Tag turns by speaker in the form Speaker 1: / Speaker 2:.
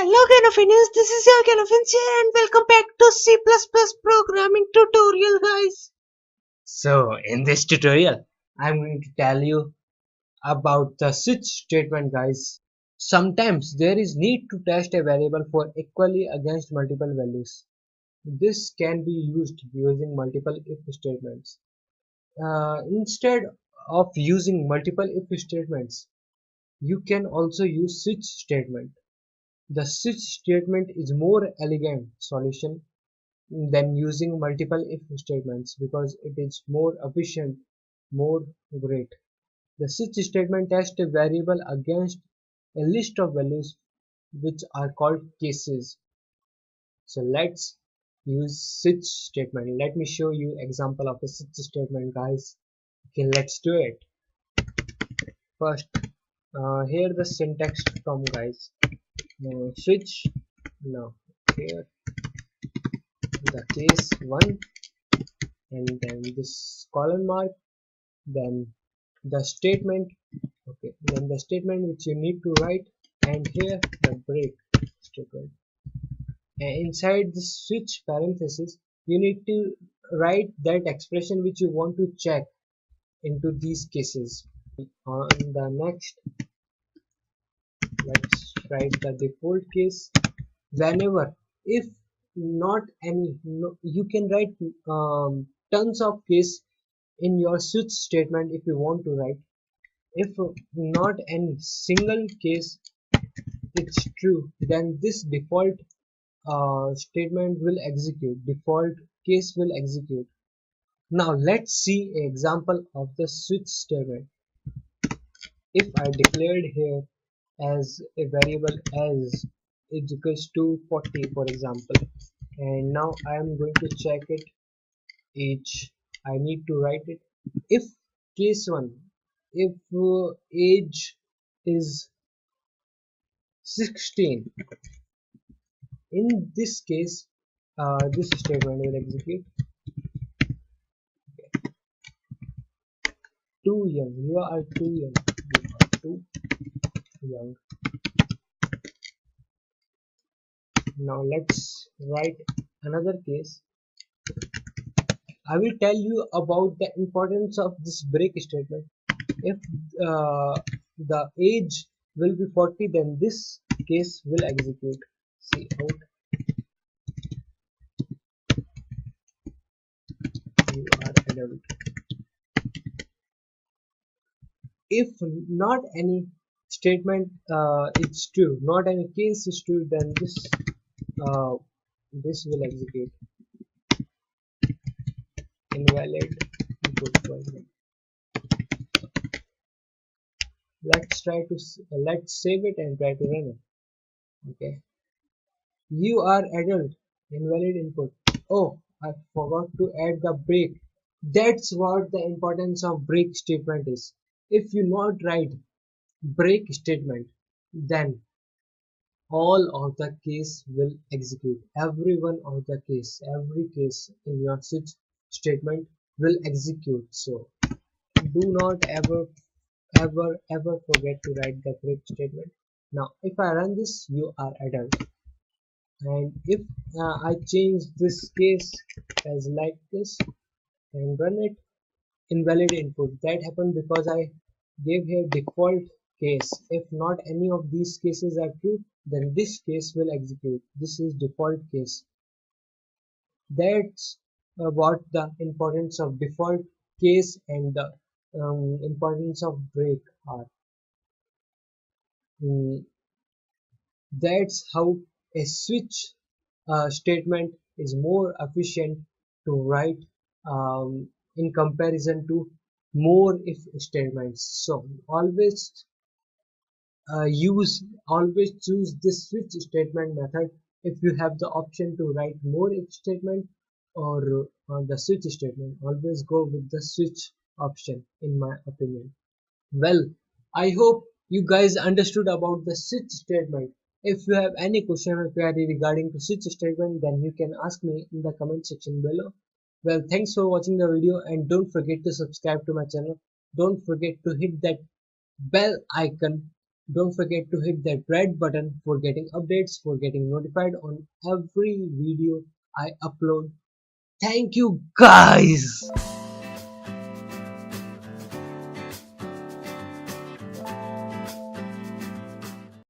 Speaker 1: Hello Ganofins, this is your Ganofins here and welcome back to C++ programming tutorial guys. So in this tutorial, I'm going to tell you about the switch statement guys. Sometimes there is need to test a variable for equally against multiple values. This can be used using multiple if statements. Instead of using multiple if statements, you can also use switch statement. The switch statement is more elegant solution than using multiple if statements because it is more efficient, more great. The switch statement tests a variable against a list of values which are called cases. So let's use switch statement. Let me show you example of a switch statement guys. Okay, let's do it. First, here the syntax from guys. Switch now here the case 1 and then this colon mark, then the statement, okay, then the statement which you need to write, and here the break statement, and inside this switch parenthesis you need to write that expression which you want to check into these cases. On the next, let's write the default case. Whenever, if not any, no, you can write tons of case in your switch statement if you want to write. If not any single case it's true, then this default statement will execute, default case will execute. Now let's see an example of the switch statement. If I declared here as a variable as is equals to 40 for example, and now I am going to check it age, I need to write it. If case 1, if age is 16, in this case this statement will execute. Too young, you are too young, you are too young. Now let's write another case. I will tell you about the importance of this break statement. If the age will be 40, then this case will execute. See out, you are adult. If not any statement is true, not any case is true, then this will execute. Invalid input version. Let's save it and try to run it. Okay, you are adult, invalid input. Oh, I forgot to add the break. That's what the importance of break statement is. If you not write break statement, then all of the case will execute. Every one of the case, every case in your switch statement will execute. So do not ever forget to write the break statement. Now if I run this, you are adult, and if I change this case as like this and run it, invalid input. That happened because I gave here default case. If not any of these cases are true, then this case will execute. This is default case. That's what the importance of default case and the importance of break are. That's how a switch statement is more efficient to write in comparison to more if statements. So always always choose this switch statement method if you have the option to write more if statement or the switch statement. Always go with the switch option in my opinion. Well, I hope you guys understood about the switch statement. If you have any question or query regarding to switch statement, then you can ask me in the comment section below. Well, thanks for watching the video and don't forget to subscribe to my channel. Don't forget to hit that bell icon Don't forget to hit that red button for getting updates, for getting notified on every video I upload. Thank you guys.